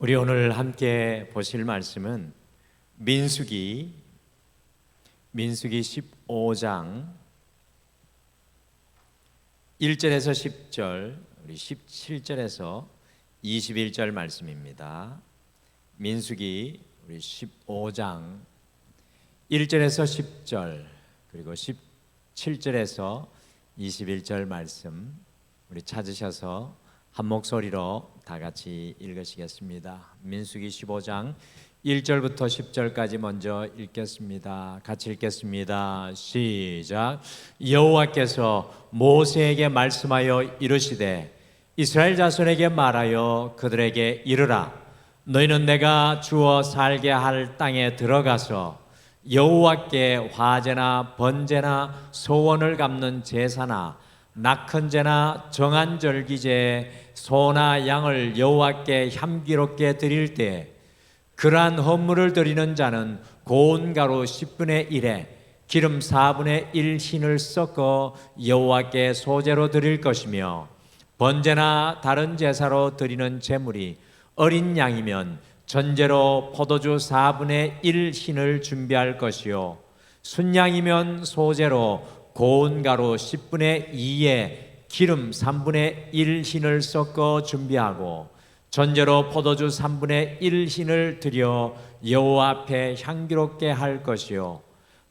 우리 오늘 함께 보실 말씀은 민수기 15장 1절에서 10절, 우리 17절에서 21절 말씀입니다. 민수기 우리 15장 1절에서 10절 그리고 17절에서 21절 말씀 우리 찾으셔서 한 목소리로 다 같이 읽으시겠습니다. 민수기 15장 1절부터 10절까지 먼저 읽겠습니다. 같이 읽겠습니다. 시작. 여호와께서 모세에게 말씀하여 이르시되 이스라엘 자손에게 말하여 그들에게 이르라. 너희는 내가 주어 살게 할 땅에 들어가서 여호와께 화제나 번제나 소원을 갚는 제사나 낙헌제나 정한 절기제 소나 양을 여호와께 향기롭게 드릴 때 그러한 헌물을 드리는 자는 고운 가루 10분의 1에 기름 4분의 1 흰을 섞어 여호와께 소제로 드릴 것이며 번제나 다른 제사로 드리는 제물이 어린 양이면 전제로 포도주 4분의 1 흰을 준비할 것이요 순양이면 소제로 고운 가루 10분의 2에 기름 3분의 1 흰을 섞어 준비하고 전제로 포도주 3분의 1 흰을 드려 여호와 앞에 향기롭게 할 것이요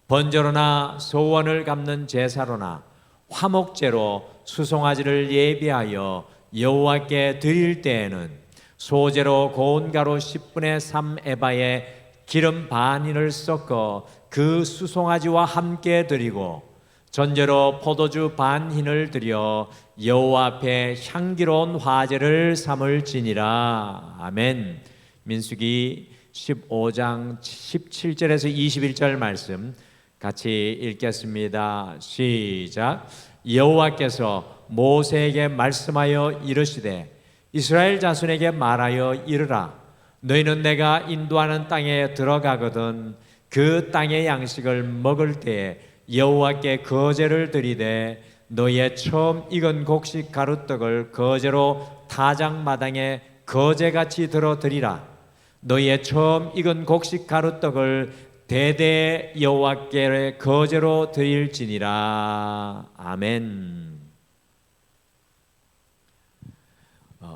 번제로나 소원을 갚는 제사로나 화목제로 수송아지를 예비하여 여호와께 드릴 때에는 소제로 고운 가루 10분의 3 에바에 기름 반 흰을 섞어 그 수송아지와 함께 드리고 전제로 포도주 반 흰을 드려 여호와 앞에 향기로운 화제를 삼을지니라. 아멘. 민수기 15장 17절에서 21절 말씀 같이 읽겠습니다. 시작. 여호와께서 모세에게 말씀하여 이르시되 이스라엘 자손에게 말하여 이르라. 너희는 내가 인도하는 땅에 들어가거든 그 땅의 양식을 먹을 때에 여호와께 거제를 드리되 너희의 처음 익은 곡식 가루떡을 거제로 타작마당에 거제같이 들어 드리라. 너희의 처음 익은 곡식 가루떡을 대대 여호와께 거제로 드릴지니라. 아멘.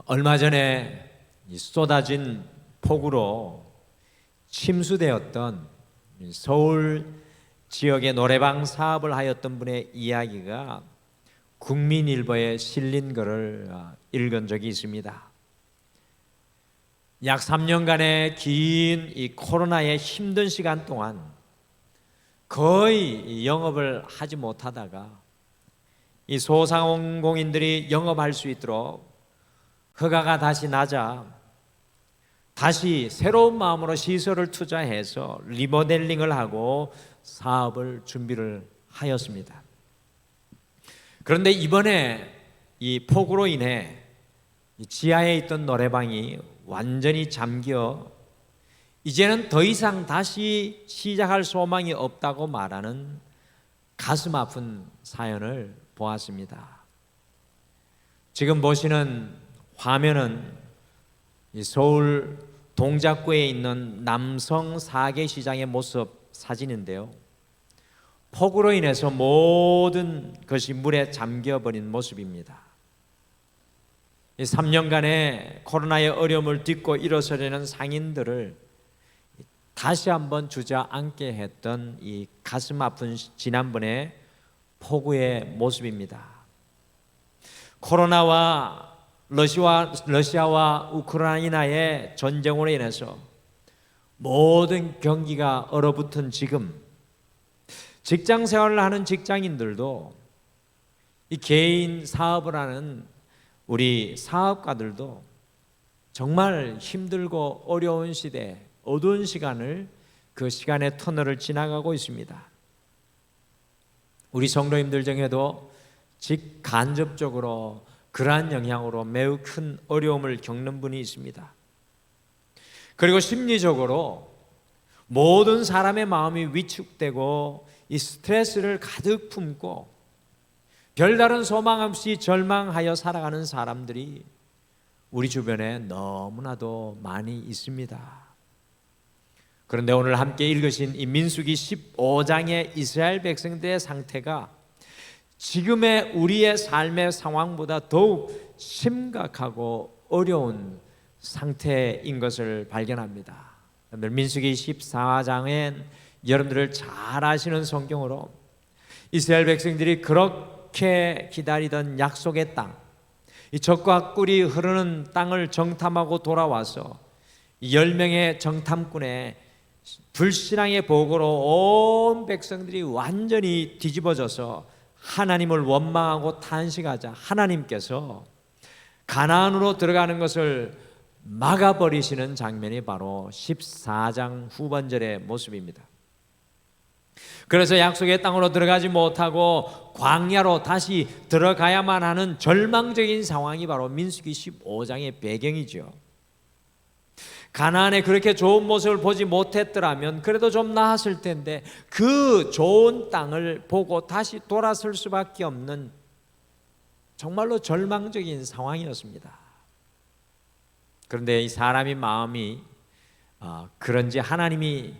얼마 전에 쏟아진 폭우로 침수되었던 서울 지역의 노래방 사업을 하였던 분의 이야기가 국민일보에 실린 것을 읽은 적이 있습니다. 약 3년간의 긴 이 코로나의 힘든 시간 동안 거의 영업을 하지 못하다가 이 소상공인들이 영업할 수 있도록 허가가 다시 나자 다시 새로운 마음으로 시설을 투자해서 리모델링을 하고 사업을 준비를 하였습니다. 그런데 이번에 이 폭우로 인해 지하에 있던 노래방이 완전히 잠겨 이제는 더 이상 다시 시작할 소망이 없다고 말하는 가슴 아픈 사연을 보았습니다. 지금 보시는 화면은 서울 동작구에 있는 남성 사계시장의 모습 사진인데요. 폭우로 인해서 모든 것이 물에 잠겨버린 모습입니다. 3년간의 코로나의 어려움을 딛고 일어서려는 상인들을 다시 한번 주저앉게 했던 이 가슴 아픈 지난번의 폭우의 모습입니다. 코로나와 러시아와 우크라이나의 전쟁으로 인해서 모든 경기가 얼어붙은 지금 직장 생활을 하는 직장인들도 이 개인 사업을 하는 우리 사업가들도 정말 힘들고 어려운 시대, 어두운 시간을 그 시간의 터널을 지나가고 있습니다. 우리 성도님들 중에도 직간접적으로 그러한 영향으로 매우 큰 어려움을 겪는 분이 있습니다. 그리고 심리적으로 모든 사람의 마음이 위축되고 이 스트레스를 가득 품고 별다른 소망 없이 절망하여 살아가는 사람들이 우리 주변에 너무나도 많이 있습니다. 그런데 오늘 함께 읽으신 이 민수기 15장의 이스라엘 백성들의 상태가 지금의 우리의 삶의 상황보다 더욱 심각하고 어려운 상태인 것을 발견합니다. 여러분들 민수기 14장엔 여러분들을 잘 아시는 성경으로 이스라엘 백성들이 그렇게 기다리던 약속의 땅, 이 젖과 꿀이 흐르는 땅을 정탐하고 돌아와서 10명의 정탐꾼의 불신앙의 보고로 온 백성들이 완전히 뒤집어져서 하나님을 원망하고 탄식하자 하나님께서 가나안으로 들어가는 것을 막아버리시는 장면이 바로 14장 후반절의 모습입니다. 그래서 약속의 땅으로 들어가지 못하고 광야로 다시 들어가야만 하는 절망적인 상황이 바로 민수기 15장의 배경이죠. 가나안에 그렇게 좋은 모습을 보지 못했더라면 그래도 좀 나았을 텐데 그 좋은 땅을 보고 다시 돌아설 수밖에 없는 정말로 절망적인 상황이었습니다. 그런데 이 사람의 마음이 그런지 하나님이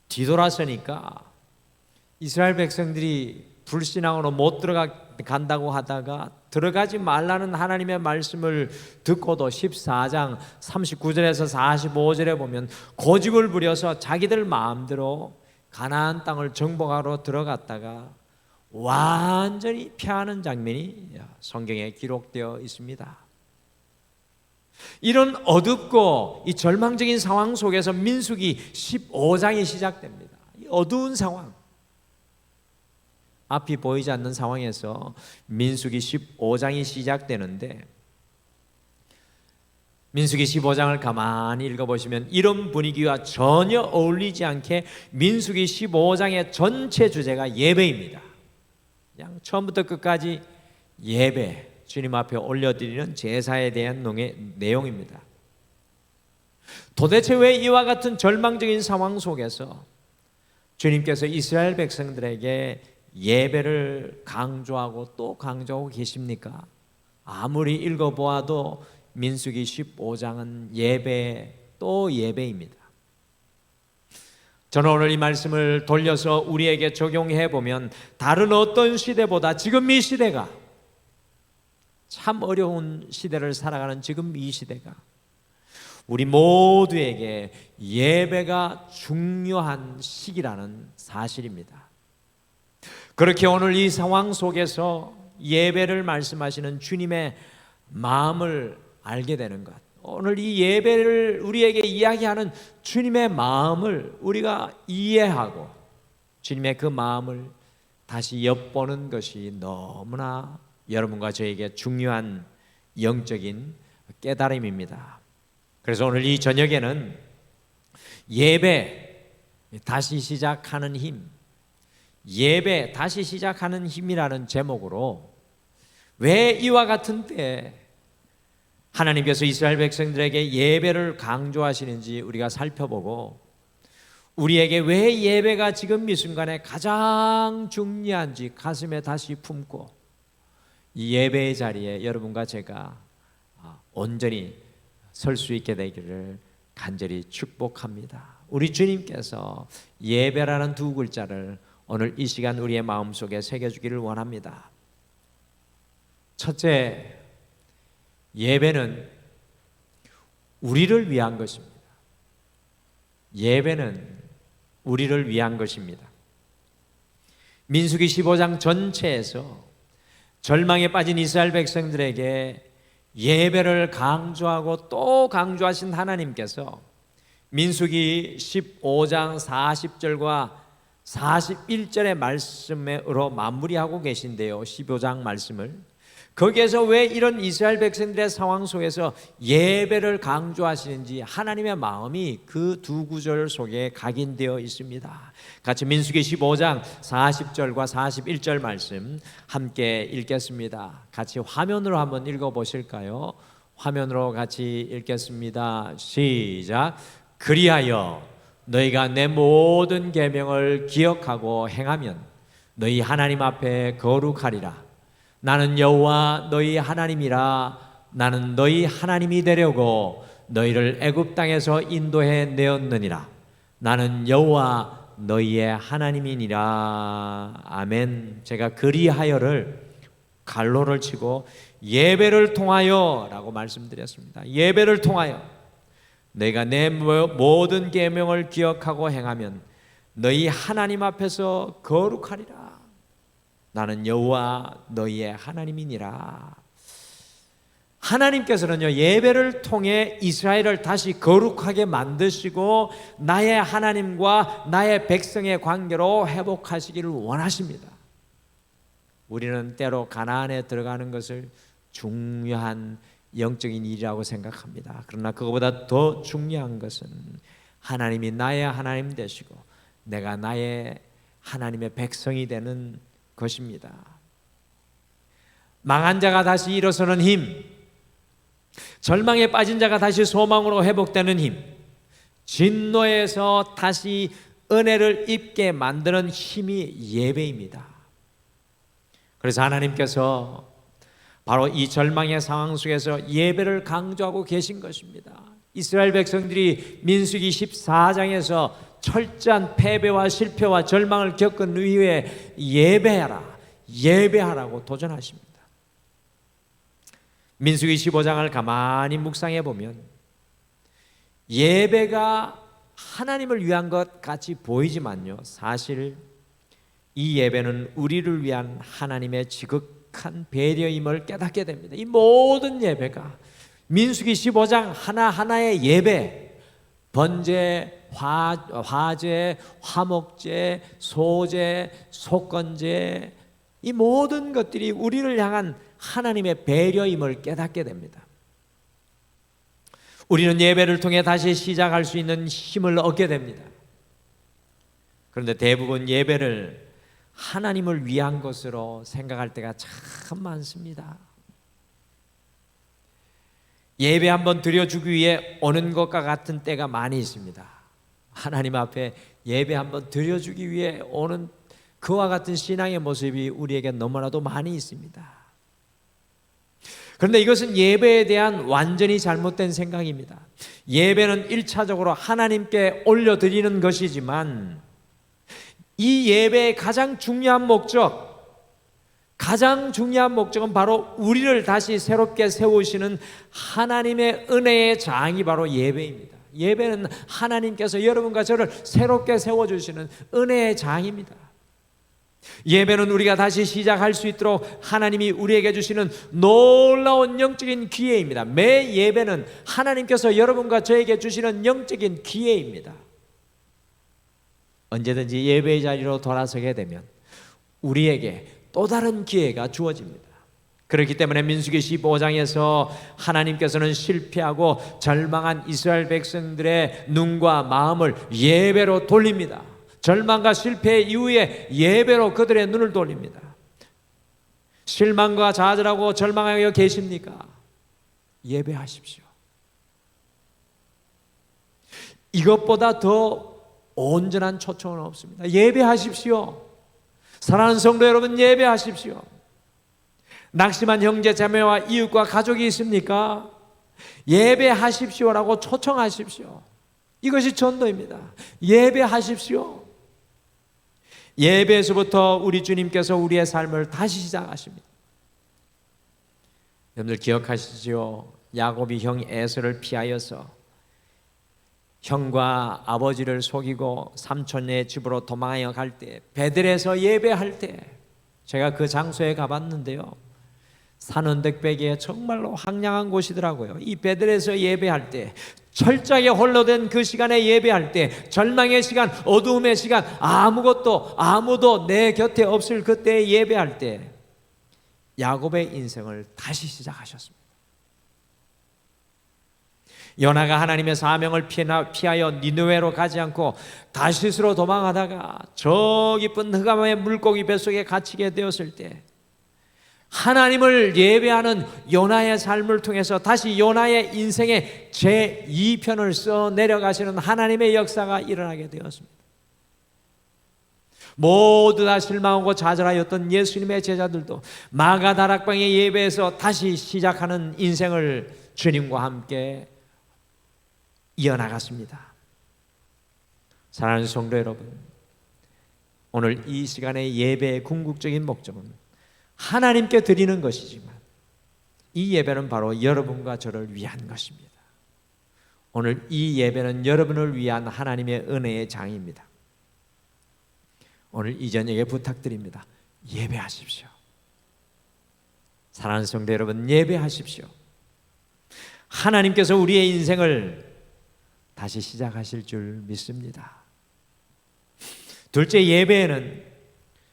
뒤돌아서니까 이스라엘 백성들이 불신앙으로 못 들어간다고 하다가 들어가지 말라는 하나님의 말씀을 듣고도 14장 39절에서 45절에 보면 고집을 부려서 자기들 마음대로 가나안 땅을 정복하러 들어갔다가 완전히 패하는 장면이 성경에 기록되어 있습니다. 이런 어둡고 이 절망적인 상황 속에서 민수기 15장이 시작됩니다. 이 어두운 상황, 앞이 보이지 않는 상황에서 민수기 15장이 시작되는데 민수기 15장을 가만히 읽어보시면 이런 분위기와 전혀 어울리지 않게 민수기 15장의 전체 주제가 예배입니다. 그냥 처음부터 끝까지 예배, 주님 앞에 올려드리는 제사에 대한 내용입니다. 도대체 왜 이와 같은 절망적인 상황 속에서 주님께서 이스라엘 백성들에게 예배를 강조하고 또 강조하고 계십니까? 아무리 읽어보아도 민수기 15장은 예배 또 예배입니다. 저는 오늘 이 말씀을 돌려서 우리에게 적용해 보면 다른 어떤 시대보다 지금 이 시대가 참 어려운 시대를 살아가는 지금 이 시대가 우리 모두에게 예배가 중요한 시기라는 사실입니다. 그렇게 오늘 이 상황 속에서 예배를 말씀하시는 주님의 마음을 알게 되는 것, 오늘 이 예배를 우리에게 이야기하는 주님의 마음을 우리가 이해하고 주님의 그 마음을 다시 엿보는 것이 너무나 여러분과 저에게 중요한 영적인 깨달음입니다. 그래서 오늘 이 저녁에는 예배 다시 시작하는 힘, 예배 다시 시작하는 힘이라는 제목으로 왜 이와 같은 때에 하나님께서 이스라엘 백성들에게 예배를 강조하시는지 우리가 살펴보고 우리에게 왜 예배가 지금 이 순간에 가장 중요한지 가슴에 다시 품고 이 예배의 자리에 여러분과 제가 온전히 설 수 있게 되기를 간절히 축복합니다. 우리 주님께서 예배라는 두 글자를 오늘 이 시간 우리의 마음속에 새겨주기를 원합니다. 첫째, 예배는 우리를 위한 것입니다. 예배는 우리를 위한 것입니다. 민수기 15장 전체에서 절망에 빠진 이스라엘 백성들에게 예배를 강조하고 또 강조하신 하나님께서 민수기 15장 40절과 41절의 말씀으로 마무리하고 계신데요, 15장 말씀을. 거기에서 왜 이런 이스라엘 백성들의 상황 속에서 예배를 강조하시는지 하나님의 마음이 그 두 구절 속에 각인되어 있습니다. 같이 민수기 15장 40절과 41절 말씀 함께 읽겠습니다. 같이 화면으로 한번 읽어보실까요? 화면으로 같이 읽겠습니다. 시작. 그리하여 너희가 내 모든 계명을 기억하고 행하면 너희 하나님 앞에 거룩하리라. 나는 여호와 너희 하나님이라. 나는 너희 하나님이 되려고 너희를 애굽 땅에서 인도해 내었느니라. 나는 여호와 너희의 하나님이니라. 아멘. 제가 그리하여를 갈로를 치고 예배를 통하여 라고 말씀드렸습니다. 예배를 통하여 너희가 내 모든 계명을 기억하고 행하면 너희 하나님 앞에서 거룩하리라. 나는 여호와 너희의 하나님이니라. 하나님께서는요, 예배를 통해 이스라엘을 다시 거룩하게 만드시고 나의 하나님과 나의 백성의 관계로 회복하시기를 원하십니다. 우리는 때로 가나안에 들어가는 것을 중요한 영적인 일이라고 생각합니다. 그러나 그것보다 더 중요한 것은 하나님이 나의 하나님 되시고 내가 나의 하나님의 백성이 되는 것입니다. 망한 자가 다시 일어서는 힘, 절망에 빠진 자가 다시 소망으로 회복되는 힘, 진노에서 다시 은혜를 입게 만드는 힘이 예배입니다. 그래서 하나님께서 바로 이 절망의 상황 속에서 예배를 강조하고 계신 것입니다. 이스라엘 백성들이 민수기 14장에서 철저한 패배와 실패와 절망을 겪은 이후에 예배하라고 도전하십니다. 민수기 15장을 가만히 묵상해 보면 예배가 하나님을 위한 것 같이 보이지만요, 사실 이 예배는 우리를 위한 하나님의 지극한 배려임을 깨닫게 됩니다. 이 모든 예배가 민수기 15장 하나하나의 예배, 번제, 화제, 화목제, 소제, 속건제, 이 모든 것들이 우리를 향한 하나님의 배려임을 깨닫게 됩니다. 우리는 예배를 통해 다시 시작할 수 있는 힘을 얻게 됩니다. 그런데 대부분 예배를 하나님을 위한 것으로 생각할 때가 참 많습니다. 예배 한번 드려주기 위해 오는 것과 같은 때가 많이 있습니다. 하나님 앞에 예배 한번 드려주기 위해 오는 그와 같은 신앙의 모습이 우리에게 너무나도 많이 있습니다. 그런데 이것은 예배에 대한 완전히 잘못된 생각입니다. 예배는 1차적으로 하나님께 올려드리는 것이지만 이 예배의 가장 중요한 목적은 바로 우리를 다시 새롭게 세우시는 하나님의 은혜의 장이 바로 예배입니다. 예배는 하나님께서 여러분과 저를 새롭게 세워주시는 은혜의 장입니다. 예배는 우리가 다시 시작할 수 있도록 하나님이 우리에게 주시는 놀라운 영적인 기회입니다. 매 예배는 하나님께서 여러분과 저에게 주시는 영적인 기회입니다. 언제든지 예배의 자리로 돌아서게 되면 우리에게 또 다른 기회가 주어집니다. 그렇기 때문에 민수기 15장에서 하나님께서는 실패하고 절망한 이스라엘 백성들의 눈과 마음을 예배로 돌립니다. 절망과 실패 이후에 예배로 그들의 눈을 돌립니다. 실망과 좌절하고 절망하여 계십니까? 예배하십시오. 이것보다 더 온전한 초청은 없습니다. 예배하십시오. 사랑하는 성도 여러분, 예배하십시오. 낙심한 형제 자매와 이웃과 가족이 있습니까? 예배하십시오라고 초청하십시오. 이것이 전도입니다. 예배하십시오. 예배에서부터 우리 주님께서 우리의 삶을 다시 시작하십니다. 여러분들 기억하시죠? 야곱이 형 에서를 피하여서 형과 아버지를 속이고 삼촌의 집으로 도망하여 갈 때, 베들에서 예배할 때, 제가 그 장소에 가봤는데요, 산 언덕배기에 정말로 황량한 곳이더라고요. 이 베들에서 예배할 때, 철저하게 홀로 된 그 시간에 예배할 때, 절망의 시간, 어두움의 시간, 아무도 내 곁에 없을 그때 예배할 때 야곱의 인생을 다시 시작하셨습니다. 요나가 하나님의 사명을 피하여 니느웨로 가지 않고 다시스로 도망하다가 저 깊은 흑암의 물고기 뱃속에 갇히게 되었을 때, 하나님을 예배하는 요나의 삶을 통해서 다시 요나의 인생의 제2편을 써 내려가시는 하나님의 역사가 일어나게 되었습니다. 모두 다 실망하고 좌절하였던 예수님의 제자들도 마가다락방의 예배에서 다시 시작하는 인생을 주님과 함께 이어나갔습니다. 사랑하는 성도 여러분, 오늘 이 시간의 예배의 궁극적인 목적은 하나님께 드리는 것이지만 이 예배는 바로 여러분과 저를 위한 것입니다. 오늘 이 예배는 여러분을 위한 하나님의 은혜의 장입니다. 오늘 이 저녁에 부탁드립니다. 예배하십시오. 사랑하는 성도 여러분, 예배하십시오. 하나님께서 우리의 인생을 다시 시작하실 줄 믿습니다. 둘째, 예배에는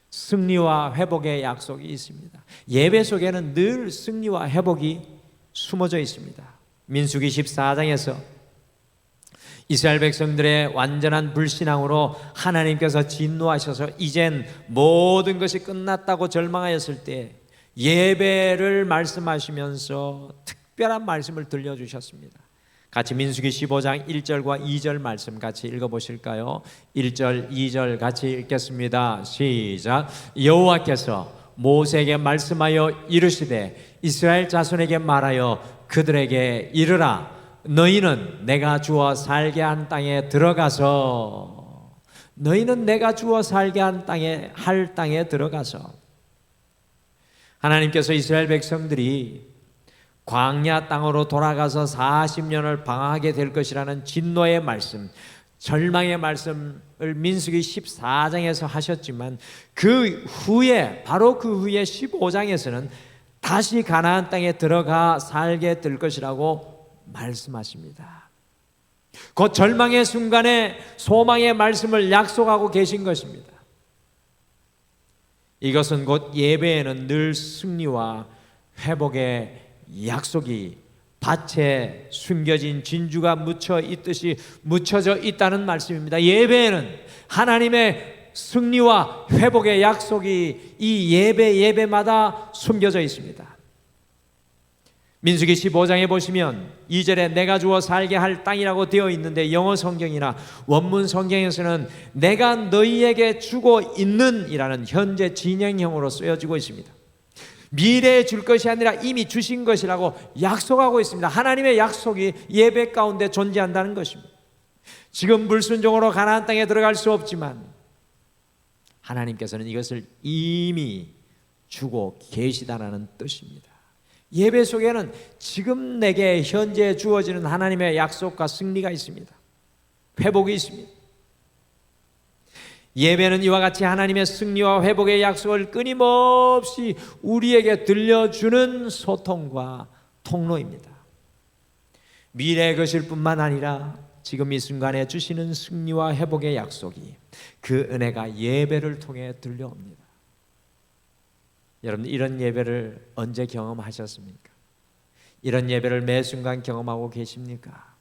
승리와 회복의 약속이 있습니다. 예배 속에는 늘 승리와 회복이 숨어져 있습니다. 민수기 14장에서 이스라엘 백성들의 완전한 불신앙으로 하나님께서 진노하셔서 이젠 모든 것이 끝났다고 절망하였을 때 예배를 말씀하시면서 특별한 말씀을 들려주셨습니다. 같이 민수기 15장 1절과 2절 말씀 같이 읽어보실까요? 1절, 2절 같이 읽겠습니다. 시작. 여호와께서 모세에게 말씀하여 이르시되 이스라엘 자손에게 말하여 그들에게 이르라. 너희는 내가 주어 살게 한 땅에 들어가서 너희는 내가 주어 살게 한 땅에 들어가서 하나님께서 이스라엘 백성들이 광야 땅으로 돌아가서 40년을 방황하게 될 것이라는 진노의 말씀, 절망의 말씀을 민수기 14장에서 하셨지만 그 후에 바로 그 후에 15장에서는 다시 가나안 땅에 들어가 살게 될 것이라고 말씀하십니다. 그 절망의 순간에 소망의 말씀을 약속하고 계신 것입니다. 이것은 곧 예배에는 늘 승리와 회복의 약속이 밭에 숨겨진 진주가 묻혀 있듯이 묻혀져 있다는 말씀입니다. 예배에는 하나님의 승리와 회복의 약속이 이 예배마다 숨겨져 있습니다. 민수기 15장에 보시면 2절에 내가 주어 살게 할 땅이라고 되어 있는데 영어 성경이나 원문 성경에서는 내가 너희에게 주고 있는 이라는 현재 진행형으로 쓰여지고 있습니다. 미래에 줄 것이 아니라 이미 주신 것이라고 약속하고 있습니다. 하나님의 약속이 예배 가운데 존재한다는 것입니다. 지금 불순종으로 가나안 땅에 들어갈 수 없지만 하나님께서는 이것을 이미 주고 계시다라는 뜻입니다. 예배 속에는 지금 내게 현재 주어지는 하나님의 약속과 승리가 있습니다. 회복이 있습니다. 예배는 이와 같이 하나님의 승리와 회복의 약속을 끊임없이 우리에게 들려주는 소통과 통로입니다. 미래의 것일 뿐만 아니라 지금 이 순간에 주시는 승리와 회복의 약속이 그 은혜가 예배를 통해 들려옵니다. 여러분, 이런 예배를 언제 경험하셨습니까? 이런 예배를 매 순간 경험하고 계십니까?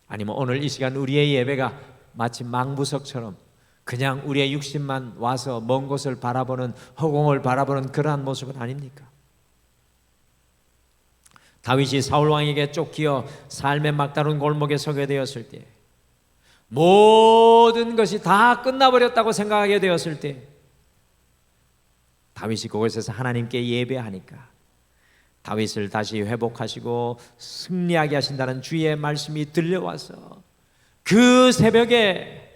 아니면 오늘 이 시간 우리의 예배가 마치 망부석처럼 그냥 우리의 육신만 와서 먼 곳을 바라보는, 허공을 바라보는 그러한 모습은 아닙니까? 다윗이 사울 왕에게 쫓기어 삶의 막다른 골목에 서게 되었을 때, 모든 것이 다 끝나버렸다고 생각하게 되었을 때, 다윗이 그곳에서 하나님께 예배하니까 다윗을 다시 회복하시고 승리하게 하신다는 주의 말씀이 들려와서 그 새벽에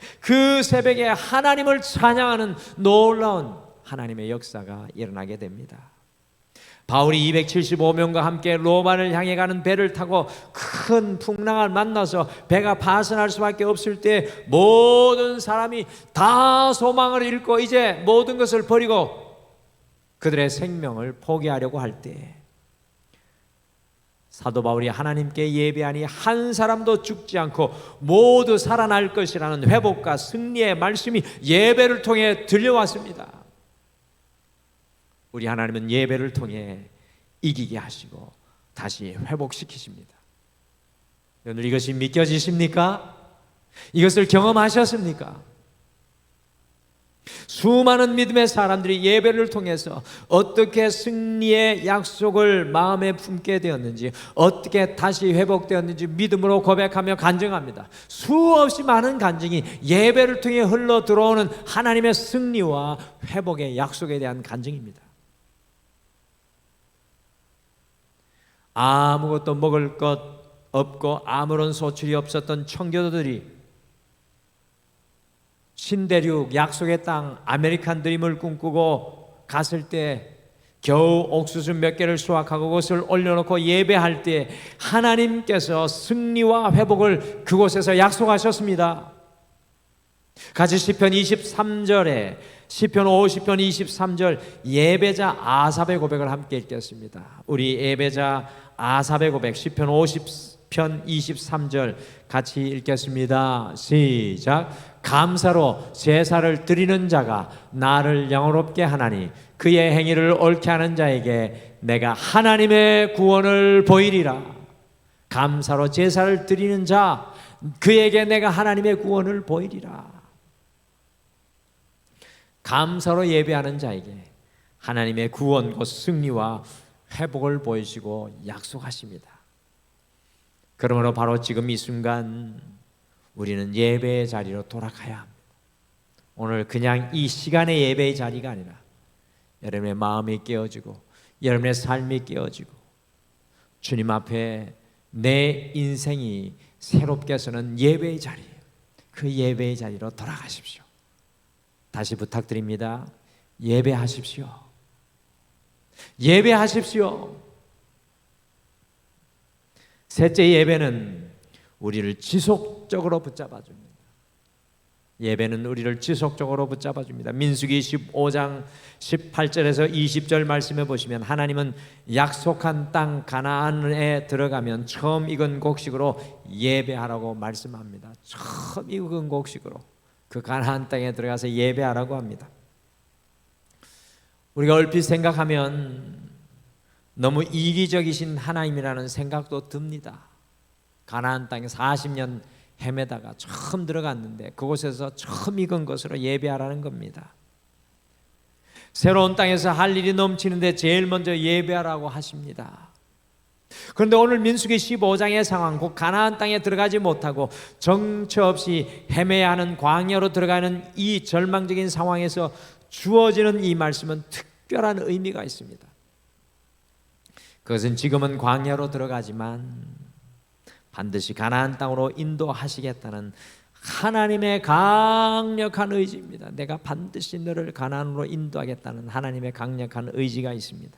하나님을 찬양하는 놀라운 하나님의 역사가 일어나게 됩니다. 바울이 275명과 함께 로마를 향해 가는 배를 타고 큰 풍랑을 만나서 배가 파선할 수밖에 없을 때 모든 사람이 다 소망을 잃고 이제 모든 것을 버리고 그들의 생명을 포기하려고 할 때 사도 바울이 하나님께 예배하니 한 사람도 죽지 않고 모두 살아날 것이라는 회복과 승리의 말씀이 예배를 통해 들려왔습니다. 우리 하나님은 예배를 통해 이기게 하시고 다시 회복시키십니다. 오늘 이것이 믿겨지십니까? 이것을 경험하셨습니까? 수많은 믿음의 사람들이 예배를 통해서 어떻게 승리의 약속을 마음에 품게 되었는지, 어떻게 다시 회복되었는지 믿음으로 고백하며 간증합니다. 수없이 많은 간증이 예배를 통해 흘러 들어오는 하나님의 승리와 회복의 약속에 대한 간증입니다. 아무것도 먹을 것 없고 아무런 소출이 없었던 청교도들이 신대륙 약속의 땅 아메리칸 드림을 꿈꾸고 갔을 때 겨우 옥수수 몇 개를 수확하고 그것을 올려놓고 예배할 때 하나님께서 승리와 회복을 그곳에서 약속하셨습니다. 같이 시편 23절에 시편 50편 23절 예배자 아삽의 고백을 함께 읽겠습니다. 우리 예배자 아삽의 고백 시편 50편 23절 같이 읽겠습니다. 시작. 감사로 제사를 드리는 자가 나를 영화롭게 하나니 그의 행위를 옳게 하는 자에게 내가 하나님의 구원을 보이리라. 감사로 제사를 드리는 자 그에게 내가 하나님의 구원을 보이리라. 감사로 예배하는 자에게 하나님의 구원 곧 승리와 회복을 보이시고 약속하십니다. 그러므로 바로 지금 이 순간 우리는 예배의 자리로 돌아가야 합니다. 오늘 그냥 이 시간의 예배의 자리가 아니라 여러분의 마음이 깨어지고 여러분의 삶이 깨어지고 주님 앞에 내 인생이 새롭게 서는 예배의 자리, 그 예배의 자리로 돌아가십시오. 다시 부탁드립니다. 예배하십시오. 예배하십시오. 셋째 예배는 우리를 지속적으로 붙잡아 줍니다. 예배는 우리를 지속적으로 붙잡아 줍니다. 민수기 15장 18절에서 20절 말씀해 보시면 하나님은 약속한 땅 가나안에 들어가면 처음 익은 곡식으로 예배하라고 말씀합니다. 처음 익은 곡식으로 그 가나안 땅에 들어가서 예배하라고 합니다. 우리가 얼핏 생각하면 너무 이기적이신 하나님이라는 생각도 듭니다. 가나안 땅에 40년 헤매다가 처음 들어갔는데 그곳에서 처음 익은 것으로 예배하라는 겁니다. 새로운 땅에서 할 일이 넘치는데 제일 먼저 예배하라고 하십니다. 그런데 오늘 민수기 15장의 상황, 곧 가나안 땅에 들어가지 못하고 정처 없이 헤매야 하는 광야로 들어가는 이 절망적인 상황에서 주어지는 이 말씀은 특별한 의미가 있습니다. 그것은 지금은 광야로 들어가지만 반드시 가나안 땅으로 인도하시겠다는 하나님의 강력한 의지입니다. 내가 반드시 너를 가나안으로 인도하겠다는 하나님의 강력한 의지가 있습니다.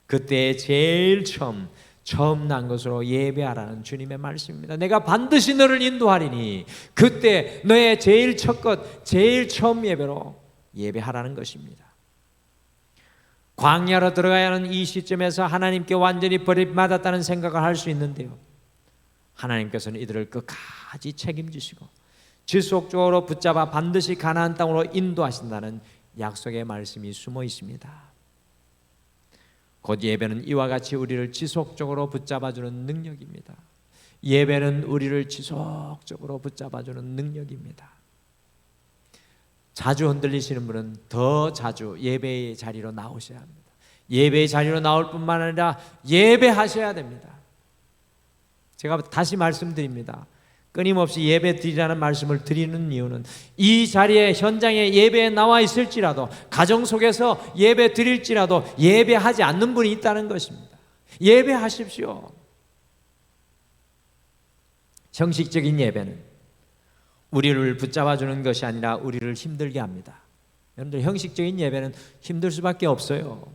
그때 제일 처음 난 것으로 예배하라는 주님의 말씀입니다. 내가 반드시 너를 인도하리니 그때 너의 제일 첫 것, 제일 처음 예배로 예배하라는 것입니다. 광야로 들어가야 하는 이 시점에서 하나님께 완전히 버림받았다는 생각을 할 수 있는데요, 하나님께서는 이들을 끝까지 책임지시고 지속적으로 붙잡아 반드시 가나안 땅으로 인도하신다는 약속의 말씀이 숨어 있습니다. 곧 예배는 이와 같이 우리를 지속적으로 붙잡아주는 능력입니다. 예배는 우리를 지속적으로 붙잡아주는 능력입니다. 자주 흔들리시는 분은 더 자주 예배의 자리로 나오셔야 합니다. 예배의 자리로 나올 뿐만 아니라 예배하셔야 됩니다. 제가 다시 말씀드립니다. 끊임없이 예배 드리라는 말씀을 드리는 이유는 이 자리에 현장에 예배에 나와 있을지라도 가정 속에서 예배 드릴지라도 예배하지 않는 분이 있다는 것입니다. 예배하십시오. 형식적인 예배는 우리를 붙잡아주는 것이 아니라 우리를 힘들게 합니다. 여러분들 형식적인 예배는 힘들 수밖에 없어요.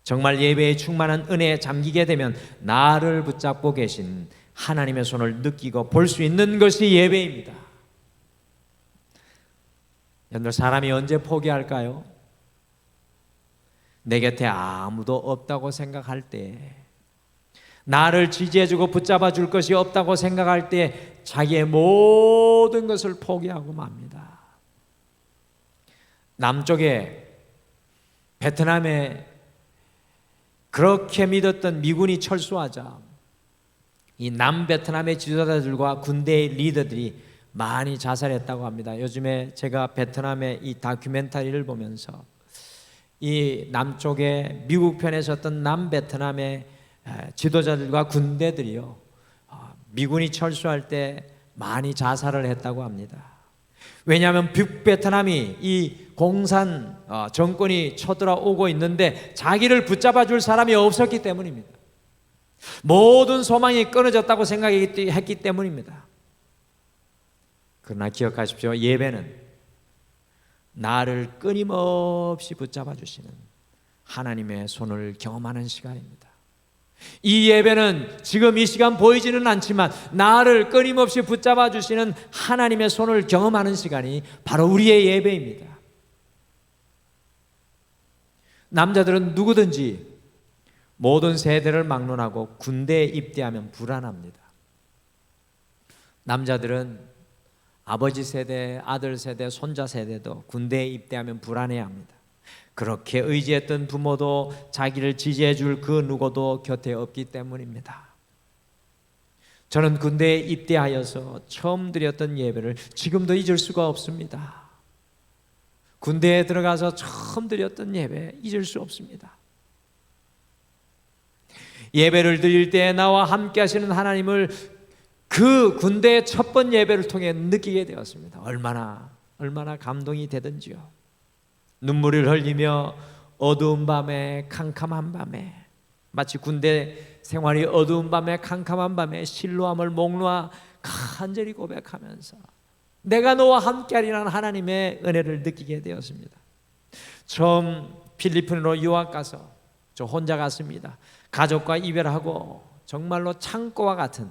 정말 예배에 충만한 은혜에 잠기게 되면 나를 붙잡고 계신 하나님의 손을 느끼고 볼 수 있는 것이 예배입니다. 여러분들 사람이 언제 포기할까요? 내 곁에 아무도 없다고 생각할 때, 나를 지지해주고 붙잡아 줄 것이 없다고 생각할 때 자기의 모든 것을 포기하고 맙니다. 남쪽에 베트남에 그렇게 믿었던 미군이 철수하자 이 남베트남의 지도자들과 군대의 리더들이 많이 자살했다고 합니다. 요즘에 제가 베트남의 이 다큐멘터리를 보면서 이 남쪽에 미국 편에 섰던 남베트남의 지도자들과 군대들이요, 미군이 철수할 때 많이 자살을 했다고 합니다. 왜냐하면 북베트남이 이 공산 정권이 쳐들어오고 있는데 자기를 붙잡아 줄 사람이 없었기 때문입니다. 모든 소망이 끊어졌다고 생각했기 때문입니다. 그러나 기억하십시오. 예배는 나를 끊임없이 붙잡아 주시는 하나님의 손을 경험하는 시간입니다. 이 예배는 지금 이 시간 보이지는 않지만 나를 끊임없이 붙잡아 주시는 하나님의 손을 경험하는 시간이 바로 우리의 예배입니다. 남자들은 누구든지 모든 세대를 막론하고 군대에 입대하면 불안합니다. 남자들은 아버지 세대, 아들 세대, 손자 세대도 군대에 입대하면 불안해합니다. 그렇게 의지했던 부모도 자기를 지지해 줄 그 누구도 곁에 없기 때문입니다. 저는 군대에 입대하여서 처음 드렸던 예배를 지금도 잊을 수가 없습니다. 군대에 들어가서 처음 드렸던 예배 잊을 수 없습니다. 예배를 드릴 때 나와 함께 하시는 하나님을 그 군대의 첫 번 예배를 통해 느끼게 되었습니다. 얼마나 감동이 되든지요. 눈물을 흘리며 어두운 밤에, 캄캄한 밤에, 마치 군대 생활이 어두운 밤에, 캄캄한 밤에 실로함을 목놓아 간절히 고백하면서 내가 너와 함께하리라는 하나님의 은혜를 느끼게 되었습니다. 처음 필리핀으로 유학 가서 저 혼자 갔습니다. 가족과 이별하고 정말로 창고와 같은,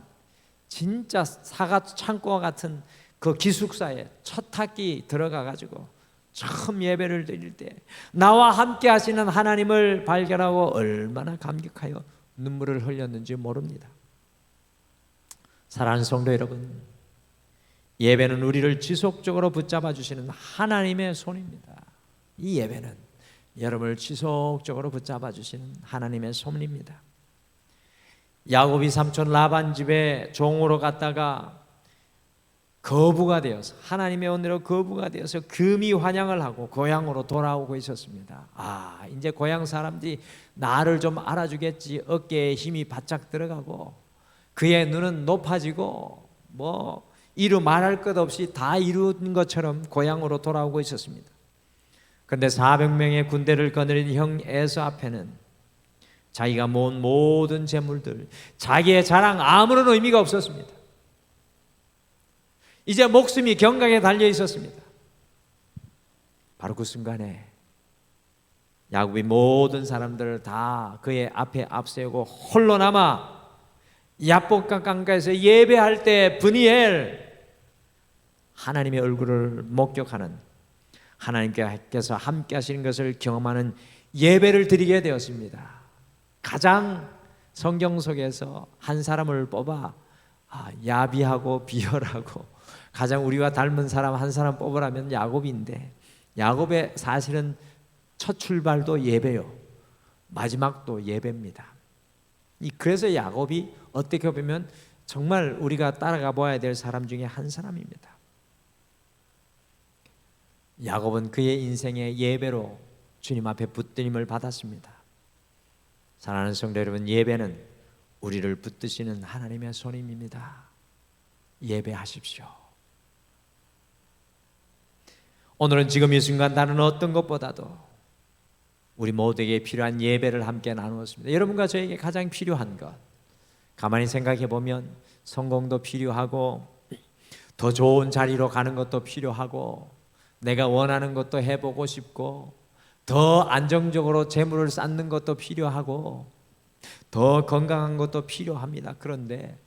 진짜 사과 창고와 같은 그 기숙사에 첫 학기 들어가 가지고 처음 예배를 드릴 때 나와 함께 하시는 하나님을 발견하고 얼마나 감격하여 눈물을 흘렸는지 모릅니다. 사랑하는 성도 여러분, 예배는 우리를 지속적으로 붙잡아 주시는 하나님의 손입니다. 이 예배는 여러분을 지속적으로 붙잡아 주시는 하나님의 손입니다. 야곱이 삼촌 라반 집에 종으로 갔다가 거부가 되어서, 하나님의 은혜로 거부가 되어서 금이 환영을 하고 고향으로 돌아오고 있었습니다. 이제 고향 사람들이 나를 좀 알아주겠지. 어깨에 힘이 바짝 들어가고 그의 눈은 높아지고 이루 말할 것 없이 다 이룬 것처럼 고향으로 돌아오고 있었습니다. 그런데 400명의 군대를 거느린 형 에서 앞에는 자기가 모은 모든 재물들, 자기의 자랑 아무런 의미가 없었습니다. 이제 목숨이 경각에 달려 있었습니다. 바로 그 순간에 야곱이 모든 사람들을 다 그의 앞에 앞세우고 홀로 남아 야복강 강가에서 예배할 때 브니엘, 하나님의 얼굴을 목격하는, 하나님께서 함께 하시는 것을 경험하는 예배를 드리게 되었습니다. 가장 성경 속에서 한 사람을 뽑아 야비하고 비열하고 가장 우리와 닮은 사람 한 사람 뽑으라면 야곱인데, 야곱의 사실은 첫 출발도 예배요, 마지막도 예배입니다. 그래서 야곱이 어떻게 보면 정말 우리가 따라가 봐야 될 사람 중에 한 사람입니다. 야곱은 그의 인생의 예배로 주님 앞에 붙들림을 받았습니다. 사랑하는 성도 여러분, 예배는 우리를 붙드시는 하나님의 손님입니다. 예배하십시오. 오늘은 지금 이 순간 다른 어떤 것보다도 우리 모두에게 필요한 예배를 함께 나누었습니다. 여러분과 저에게 가장 필요한 것, 가만히 생각해 보면 성공도 필요하고 더 좋은 자리로 가는 것도 필요하고 내가 원하는 것도 해보고 싶고 더 안정적으로 재물을 쌓는 것도 필요하고 더 건강한 것도 필요합니다. 그런데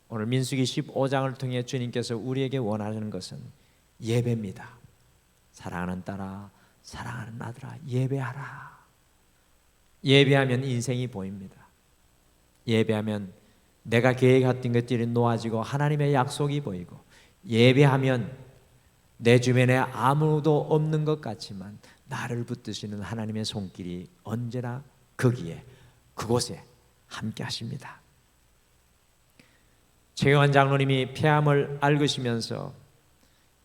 오늘 민수기 15장을 통해 주님께서 우리에게 원하는 것은 예배입니다. 사랑하는 딸아, 사랑하는 아들아, 예배하라. 예배하면 인생이 보입니다. 예배하면 내가 계획했던 것들이 놓아지고 하나님의 약속이 보이고, 예배하면 내 주변에 아무도 없는 것 같지만 나를 붙드시는 하나님의 손길이 언제나 거기에, 그곳에 함께 하십니다. 최경환 장로님이 폐암을 앓으시면서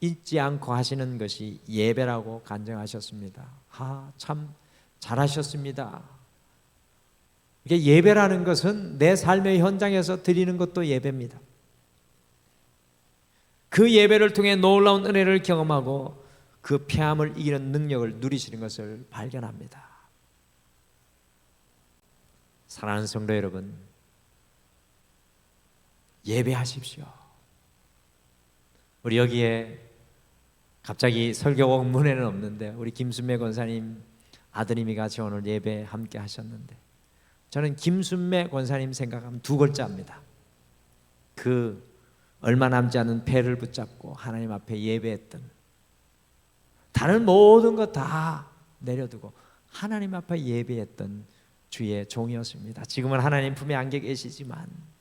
잊지 않고 하시는 것이 예배라고 간증하셨습니다. 참 잘하셨습니다. 이게 예배라는 것은 내 삶의 현장에서 드리는 것도 예배입니다. 그 예배를 통해 놀라운 은혜를 경험하고 그 폐암을 이기는 능력을 누리시는 것을 발견합니다. 사랑하는 성도 여러분, 예배하십시오. 우리 여기에 갑자기 설교곡 문에는 없는데 우리 김순매 권사님 아드님이 같이 오늘 예배 함께 하셨는데, 저는 김순매 권사님 생각하면 두 글자입니다. 그 얼마 남지 않은 배를 붙잡고 하나님 앞에 예배했던, 다른 모든 것 다 내려두고 하나님 앞에 예배했던 주의 종이었습니다. 지금은 하나님 품에 안겨 계시지만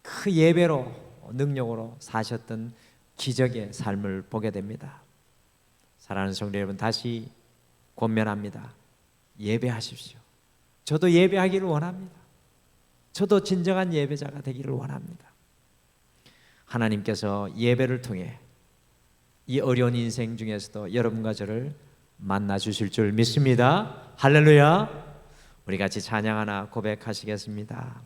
그 예배로, 능력으로 사셨던 기적의 삶을 보게 됩니다. 사랑하는 성도 여러분, 다시 권면합니다. 예배하십시오. 저도 예배하기를 원합니다. 저도 진정한 예배자가 되기를 원합니다. 하나님께서 예배를 통해 이 어려운 인생 중에서도 여러분과 저를 만나 주실 줄 믿습니다. 할렐루야. 우리 같이 찬양 하나 고백하시겠습니다.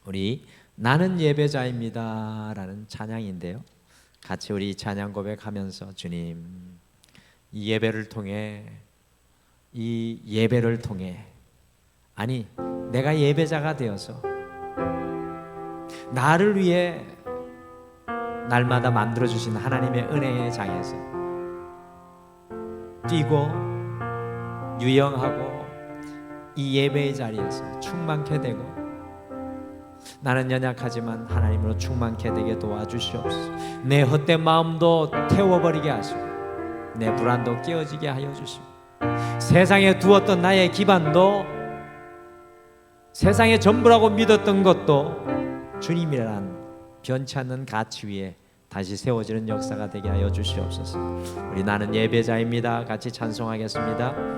우리 나는 예배자입니다 라는 찬양인데요, 같이 우리 찬양 고백하면서 주님, 이 예배를 통해 아니 내가 예배자가 되어서 나를 위해 날마다 만들어주신 하나님의 은혜의 장에서 뛰고 유영하고 이 예배의 자리에서 충만케 되고, 나는 연약하지만 하나님으로 충만케 되게 도와주시옵소서. 내 헛된 마음도 태워버리게 하시고 내 불안도 깨어지게 하여 주시고, 세상에 두었던 나의 기반도, 세상의 전부라고 믿었던 것도 주님이란 변치 않는 가치 위에 다시 세워지는 역사가 되게 하여 주시옵소서. 우리 나는 예배자입니다. 같이 찬송하겠습니다.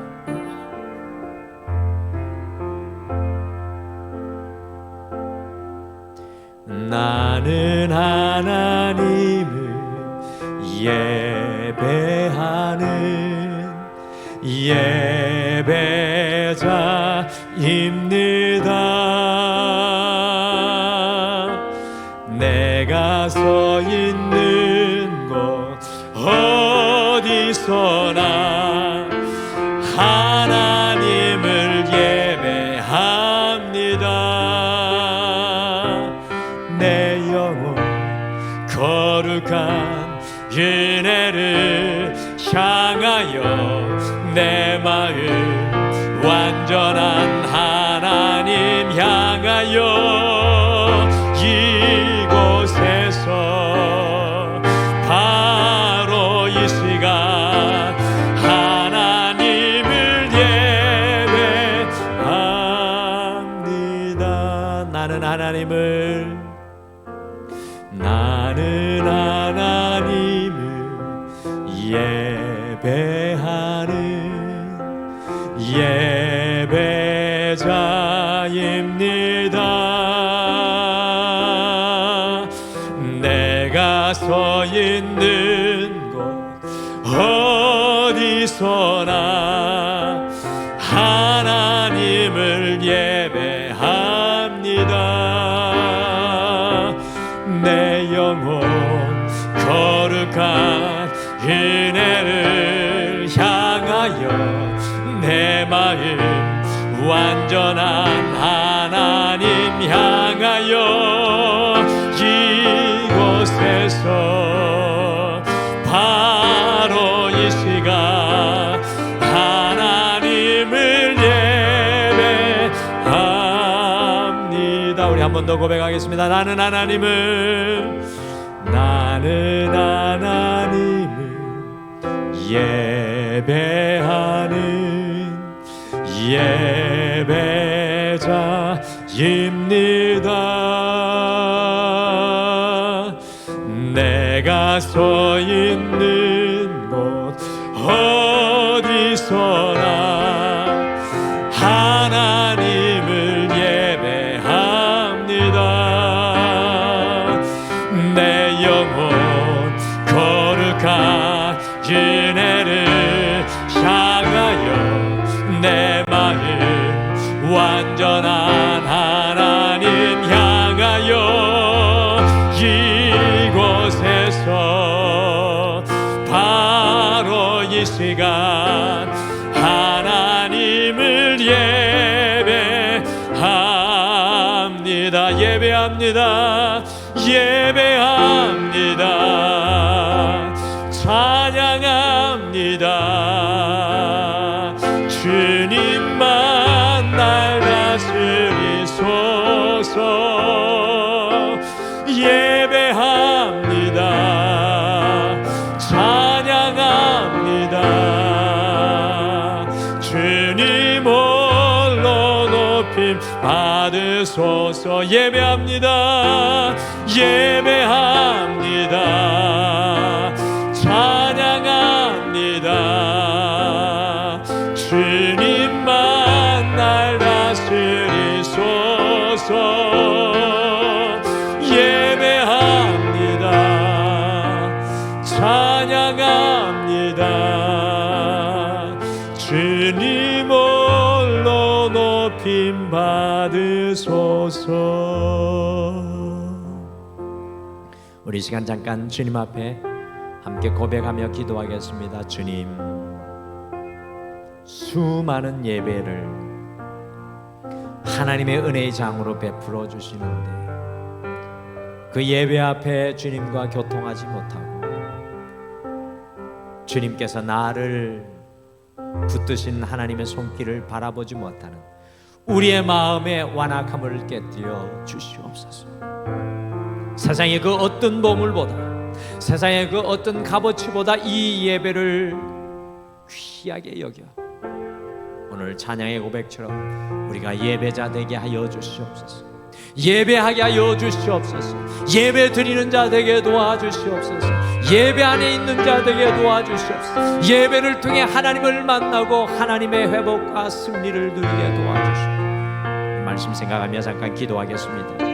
나는 하나님을 예배하는 예배자입니다. 내가 서 있는 곳 어디서나 하나님을 예배합니다. 내 영혼 거룩한 은혜를 향하여 내 마음 완전한 하나님 향하여 이곳에서 바로 이 시간 하나님을 예배합니다. 나는 하나님을 예배하는 예배자입니다. 내가 서 있는 곳 어디서나 하나님을 예배합니다. 내 영혼 거룩한 은혜를 향하여 내 마음 완전한 하나님 향하여 이곳에서 바로 이 시간 하나님을 예배합니다. 우리 한 번 더 고백하겠습니다. 나는 하나님을 예배하는 예배자입니다. 내가 서 있는 곳 어디서나 하나님을 예배합니다. 완전한 하나님 향하여 이곳에서 바로 이 시간 하나님을 예배합니다. 예배합니다. 예배합니다. 찬양합니다. 주님만 날 다스리소서. 예배합니다. 찬양합니다. 주님 홀로 높임 받으소서. 예배합니다. 예배합니다. 찬양합니다. 주님만 날 다스리소서. 예배합니다. 찬양합니다. 주님 홀로 높임 받으소서. 우리 시간 잠깐 주님 앞에 함께 고백하며 기도하겠습니다. 주님, 수많은 예배를 하나님의 은혜의 장으로 베풀어 주시는데 그 예배 앞에 주님과 교통하지 못하고 주님께서 나를 붙드신 하나님의 손길을 바라보지 못하는 우리의 마음의 완악함을 깨뜨려 주시옵소서. 세상의 그 어떤 보물보다, 세상의 그 어떤 값어치보다 이 예배를 귀하게 여겨 오늘 찬양의 고백처럼 우리가 예배자 되게 하여 주시옵소서. 예배하게 하여 주시옵소서. 예배 드리는 자 되게 도와주시옵소서. 예배 안에 있는 자 되게 도와주시옵소서. 예배를 통해 하나님을 만나고 하나님의 회복과 승리를 누리게 도와주시옵소서. 말씀 생각하며 잠깐 기도하겠습니다.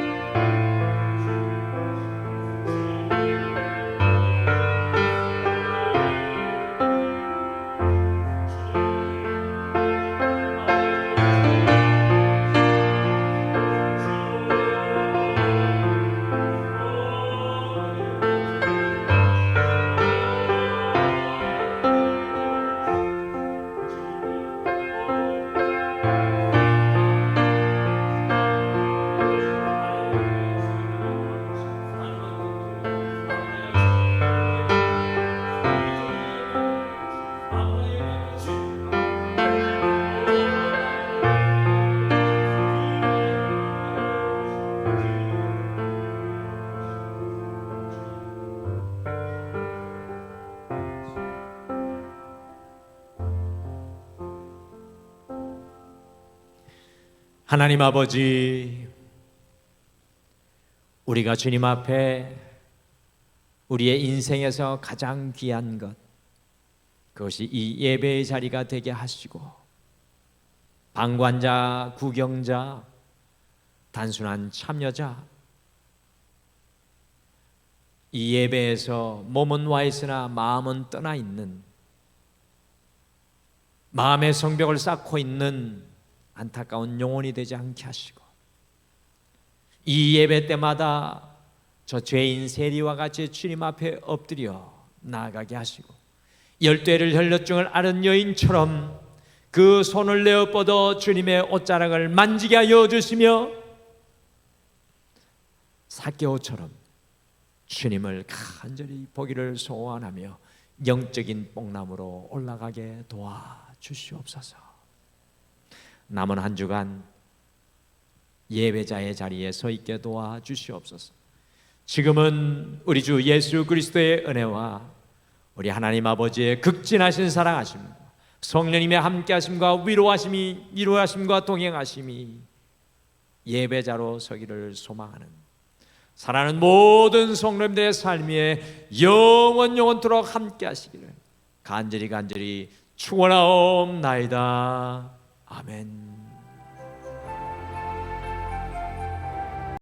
하나님 아버지, 우리가 주님 앞에 우리의 인생에서 가장 귀한 것, 그것이 이 예배의 자리가 되게 하시고 방관자, 구경자, 단순한 참여자, 이 예배에서 몸은 와 있으나 마음은 떠나 있는, 마음의 성벽을 쌓고 있는 안타까운 영혼이 되지 않게 하시고, 이 예배 때마다 저 죄인 세리와 같이 주님 앞에 엎드려 나아가게 하시고, 열쇠를 혈루증을 앓은 여인처럼 그 손을 내어 뻗어 주님의 옷자락을 만지게 하여 주시며, 삭개오처럼 주님을 간절히 보기를 소원하며 영적인 뽕나무로 올라가게 도와주시옵소서. 남은 한 주간 예배자의 자리에 서 있게 도와주시옵소서. 지금은 우리 주 예수 그리스도의 은혜와 우리 하나님 아버지의 극진하신 사랑하심과 성령님의 함께하심과 위로하심과 동행하심이 예배자로 서기를 소망하는 사랑하는 모든 성도님들의 삶에 영원토록 함께하시기를 간절히 축원하옵나이다. 아멘.